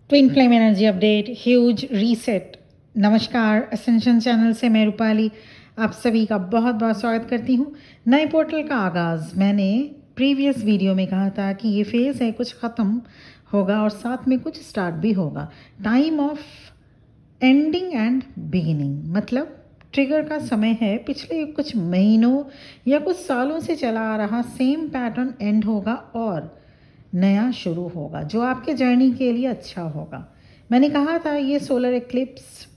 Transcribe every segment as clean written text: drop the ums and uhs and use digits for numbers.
Twin flame energy update, huge reset. नमस्कार, ascension channel से मैं रूपाली आप सभी का बहुत बहुत स्वागत करती हूँ। नए पोर्टल का आगाज़ मैंने प्रीवियस वीडियो में कहा था कि ये फेज़ है, कुछ ख़त्म होगा और साथ में कुछ स्टार्ट भी होगा। Time of ending and beginning, मतलब ट्रिगर का समय है। पिछले कुछ महीनों या कुछ सालों से चला आ रहा सेम पैटर्न एंड होगा और नया शुरू होगा जो आपके जर्नी के लिए अच्छा होगा। मैंने कहा था ये सोलर एक्लिप्स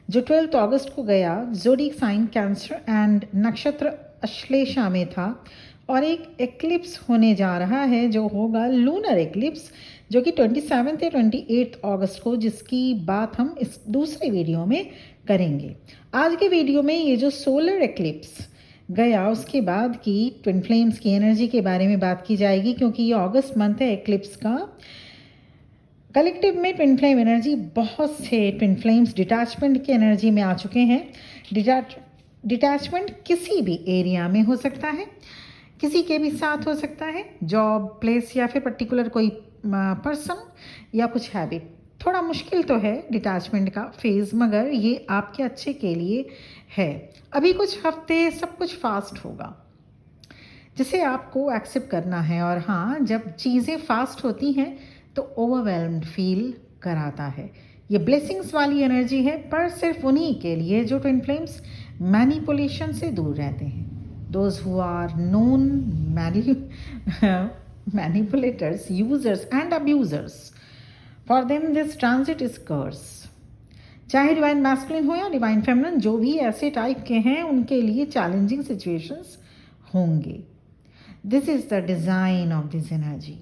जो 12 अगस्त को गया, जोडिक साइन कैंसर एंड नक्षत्र अश्लेषा में था और एक एक्लिप्स होने जा रहा है जो होगा लूनर एक्लिप्स, जो कि 27 या 28 अगस्त को, जिसकी बात हम इस दूसरे वीडियो में करेंगे। आज के वीडियो में ये जो सोलर एक्लिप्स गया उसके बाद की ट्विन फ्लेम्स की एनर्जी के बारे में बात की जाएगी, क्योंकि ये अगस्त मंथ है एक्लिप्स का। कलेक्टिव में ट्विन फ्लेम एनर्जी, बहुत से ट्विन फ्लेम्स डिटैचमेंट की एनर्जी में आ चुके हैं। डिटैचमेंट किसी भी एरिया में हो सकता है, किसी के भी साथ हो सकता है, जॉब, प्लेस या फिर पर्टिकुलर कोई पर्सन या कुछ हैबिट। थोड़ा मुश्किल तो है डिटैचमेंट का फेज़, मगर ये आपके अच्छे के लिए है। अभी कुछ हफ्ते सब कुछ फास्ट होगा जिसे आपको एक्सेप्ट करना है। और हाँ, जब चीज़ें फास्ट होती हैं तो ओवरवेल्म्ड फील कराता है। ये ब्लेसिंग्स वाली एनर्जी है, पर सिर्फ उन्हीं के लिए जो ट्विन फ्लेम्स मैनिपुलेशन से दूर रहते हैं। Those who are known manipulators, users and abusers, for them this transit is curse. चाहे डिवाइन मैस्कुलिन हो या डिवाइन फेमिनिन, जो भी ऐसे टाइप के हैं उनके लिए चैलेंजिंग सिचुएशंस होंगे। This is the design of this energy.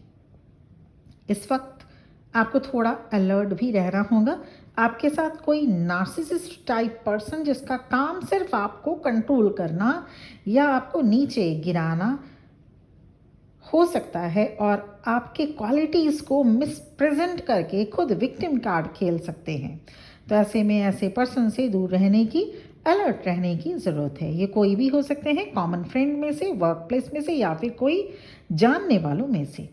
इस वक्त आपको थोड़ा अलर्ट भी रहना होगा। आपके साथ कोई नार्सिसिस्ट टाइप पर्सन जिसका काम सिर्फ आपको कंट्रोल करना या आपको नीचे गिराना हो सकता है और आपके क्वालिटीज़ को मिसप्रेजेंट करके खुद विक्टिम कार्ड खेल सकते हैं। तो ऐसे में ऐसे पर्सन से दूर रहने की, अलर्ट रहने की ज़रूरत है। ये कोई भी हो सकते हैं, कॉमन फ्रेंड में से, वर्क प्लेस में से, या फिर कोई जानने वालों में से।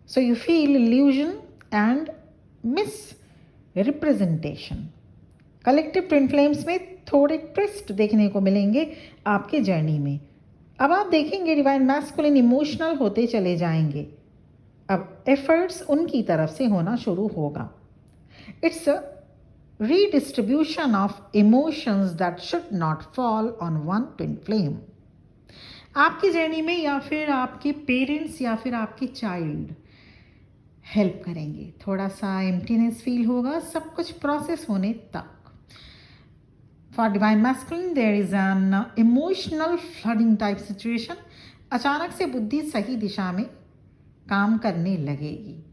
So you feel illusion and miss representation. Collective twin flames में थोड़े ट्विस्ट देखने को मिलेंगे आपके जर्नी में। अब आप देखेंगे डिवाइन मैस्कुलिन इमोशनल होते चले जाएंगे। अब एफर्ट्स उनकी तरफ से होना शुरू होगा। It's a redistribution of emotions that should not fall on one twin flame। आपकी जर्नी में या फिर आपके पेरेंट्स या फिर आपके चाइल्ड हेल्प करेंगे। थोड़ा सा एम्प्टीनेस फील होगा सब कुछ प्रोसेस होने तक। For divine masculine there is an emotional flooding type situation. अचानक से बुद्धि सही दिशा में काम करने लगेगी।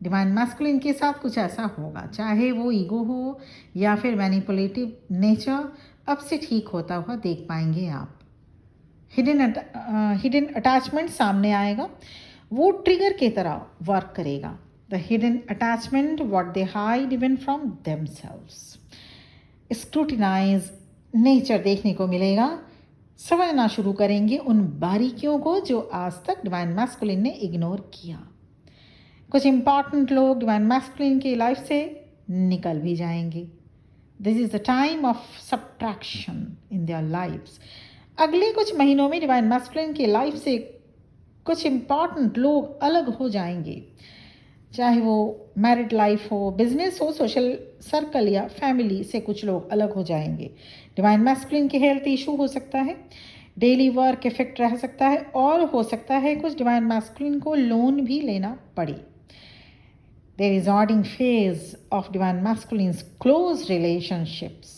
डिवाइन मैस्कुलिन के साथ कुछ ऐसा होगा, चाहे वो ईगो हो या फिर मैनिपुलेटिव नेचर, अब से ठीक होता हुआ देख पाएंगे आप। हिडन अटैचमेंट सामने आएगा, वो ट्रिगर की तरह वर्क करेगा। The hidden attachment what they hide even from themselves. Scrutinise nature देखने को मिलेगा। समझना शुरू करेंगे उन बारीकियों को जो आज तक डिवाइन मैस्कुलिन ने इग्नोर किया। कुछ इंपॉर्टेंट लोग डिवाइन मैस्कुलिन की लाइफ से निकल भी जाएंगे। This is the time of subtraction in their lifes. अगले कुछ महीनों में डिवाइन मैस्कुलिन की लाइफ से कुछ इंपॉर्टेंट लोग अलग हो जाएंगे, चाहे वो मैरिड लाइफ हो, बिजनेस हो, सोशल सर्कल या फैमिली से कुछ लोग अलग हो जाएंगे। डिवाइन मैस्कुलिन की हेल्थ इशू हो सकता है, डेली वर्क इफेक्ट रह सकता है, और हो सकता है कुछ डिवाइन मैस्कुलिन को लोन भी लेना पड़े। There is ordering phase of divine masculine's close relationships।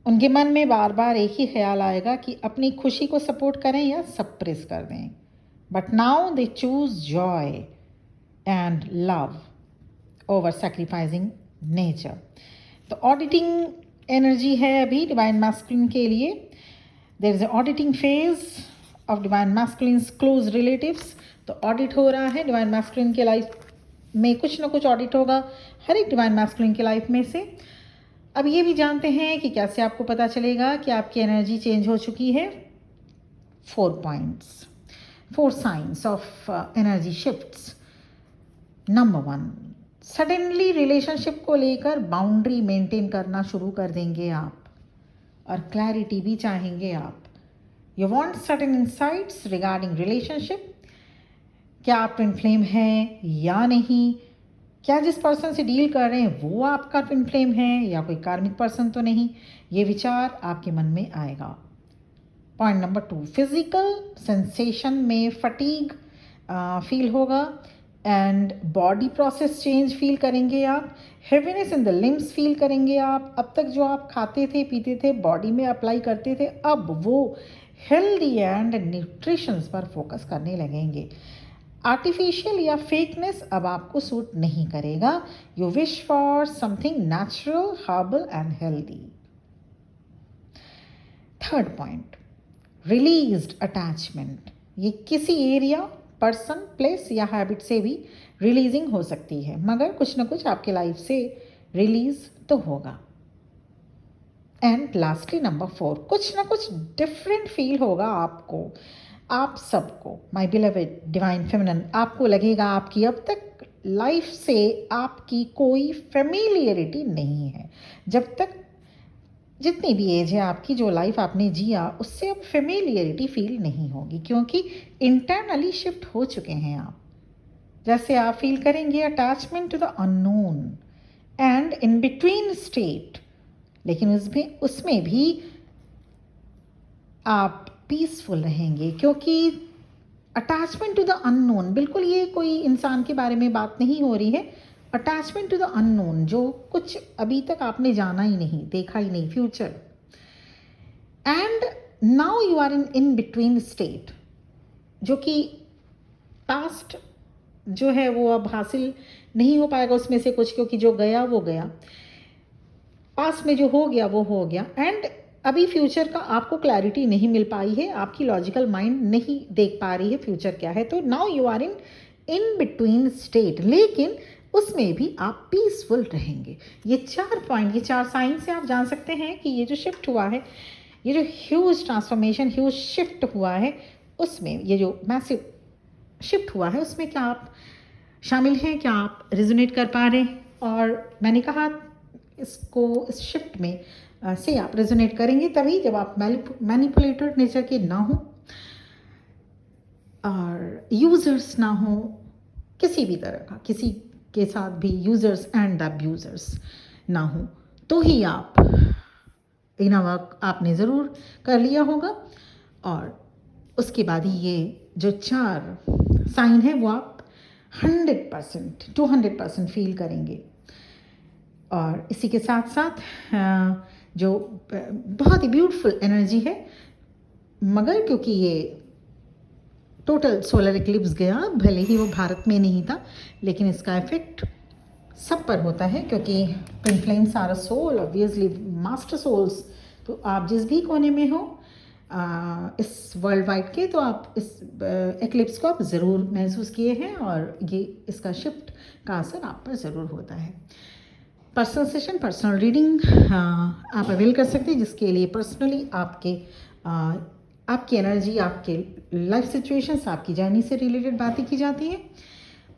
उनके मन में बार बार एक ही ख्याल आएगा कि अपनी खुशी को सपोर्ट करें या सप्रेस कर दें। But now they choose joy and love over sacrificing nature. तो ऑडिटिंग एनर्जी है अभी डिवाइन मैस्कुलिन के लिए। There is auditing phase of divine masculine's close relatives. तो ऑडिट हो रहा है डिवाइन मैस्कुलिन के लाइफ में, कुछ ना कुछ ऑडिट होगा हर एक डिवाइन मैस्कुलिन की लाइफ में से। अब ये भी जानते हैं कि कैसे आपको पता चलेगा कि आपकी एनर्जी चेंज हो चुकी है। 4 points, 4 science of energy shifts. Number 1, suddenly relationship को लेकर बाउंड्री मेंटेन करना शुरू कर देंगे आप और क्लैरिटी भी चाहेंगे आप। You want certain insights regarding relationship. क्या आप ट्विन फ्लेम हैं या नहीं, क्या जिस पर्सन से डील कर रहे हैं वो आपका ट्विन फ्लेम है या कोई कार्मिक पर्सन तो नहीं, ये विचार आपके मन में आएगा। पॉइंट नंबर 2, फिजिकल सेंसेशन में फटीग फील होगा and body process change feel करेंगे आप। Heaviness in the limbs feel करेंगे आप। अब तक जो आप खाते थे पीते थे बॉडी में अप्लाई करते थे, अब वो हेल्दी एंड न्यूट्रिशंस पर फोकस करने लगेंगे। आर्टिफिशियल या फेकनेस अब आपको सूट नहीं करेगा। You wish for something natural, herbal and healthy. Third point, released attachment. ये किसी एरिया, पर्सन, प्लेस या हैबिट से भी रिलीजिंग हो सकती है, मगर कुछ ना कुछ आपके लाइफ से रिलीज तो होगा। एंड लास्टली नंबर 4, कुछ ना कुछ डिफरेंट फील होगा आपको, आप सबको। माय बिलवेड डिवाइन फेमिनिन, आपको लगेगा आपकी अब तक लाइफ से आपकी कोई फेमिलियरिटी नहीं है। जब तक जितनी भी एज है आपकी, जो लाइफ आपने जिया, उससे अब फेमिलियरिटी फील नहीं होगी, क्योंकि इंटरनली शिफ्ट हो चुके हैं आप। जैसे आप फील करेंगे attachment to the unknown and in between state, लेकिन उसमें भी आप पीसफुल रहेंगे, क्योंकि अटैचमेंट टू द अननोन, बिल्कुल ये कोई इंसान के बारे में बात नहीं हो रही है। अटैचमेंट टू द अननोन, जो कुछ अभी तक आपने जाना ही नहीं, देखा ही नहीं, future. And now you are in between state, जो कि पास्ट जो है वो अब हासिल नहीं हो पाएगा उसमें से कुछ, क्योंकि जो गया वो गया। पास्ट में जो हो गया वो हो गया। एंड अभी फ्यूचर का आपको क्लैरिटी नहीं मिल पाई है, आपकी लॉजिकल माइंड नहीं देख पा रही है फ्यूचर क्या है। तो now you are in between state, लेकिन उसमें भी आप पीसफुल रहेंगे। ये 4 पॉइंट, ये 4 साइन से आप जान सकते हैं कि ये जो शिफ्ट हुआ है, ये जो ह्यूज ट्रांसफॉर्मेशन, ह्यूज शिफ्ट हुआ है, उसमें ये जो मैसिव शिफ्ट हुआ है, उसमें क्या आप शामिल हैं, क्या आप रिजोनेट कर पा रहे हैं। और मैंने कहा इसको, इस शिफ्ट में से आप रेजोनेट करेंगे तभी जब आप मैनिपुलेटर नेचर के ना हो और यूजर्स ना हो, किसी भी तरह का, किसी के साथ भी यूजर्स एंड अब्यूजर्स ना हो, तो ही आप इनर वर्क आपने ज़रूर कर लिया होगा। और उसके बाद ही ये जो 4 साइन है वो आप 100% 200% फील करेंगे। और इसी के साथ साथ जो बहुत ही ब्यूटीफुल एनर्जी है, मगर क्योंकि ये टोटल सोलर इक्लिप्स गया, भले ही वो भारत में नहीं था, लेकिन इसका इफेक्ट सब पर होता है, क्योंकि twin flames are a soul, obviously master souls. तो आप जिस भी कोने में हो इस वर्ल्ड वाइड के, तो आप इस एक्लिप्स को आप ज़रूर महसूस किए हैं, और ये इसका शिफ्ट का असर आप पर ज़रूर होता है। पर्सनल सेशन, पर्सनल रीडिंग आप अवेल कर सकते हैं, जिसके लिए पर्सनली आपकी एनर्जी, आपके लाइफ सिचुएशंस, आपकी जर्नी से रिलेटेड बातें की जाती हैं।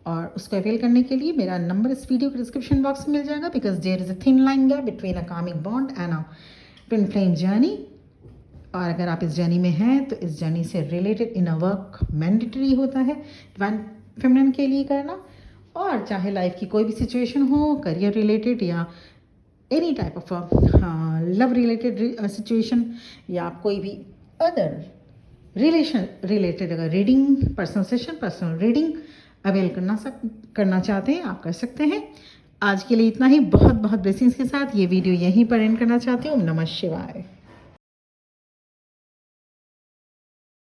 और उसको अवेल करने के लिए मेरा नंबर इस वीडियो के डिस्क्रिप्शन बॉक्स में मिल जाएगा, because there is a thin line gap between a karmic bond and a twin flame journey. और अगर आप इस जर्नी में हैं तो इस जर्नी से रिलेटेड इनर वर्क मैंडेटरी होता है डिवाइन फेमिनिन के लिए करना। और चाहे लाइफ की कोई भी सिचुएशन हो, करियर रिलेटेड या any type of love related situation, या आप कोई भी अदर रिलेशन रिलेटेड अगर reading, personal session, personal reading avail करना चाहते हैं, आप कर सकते हैं। आज के लिए इतना ही। बहुत बहुत ब्लेसिंग्स के साथ ये वीडियो यहीं पर एंड करना चाहती हूँ। नमः शिवाय।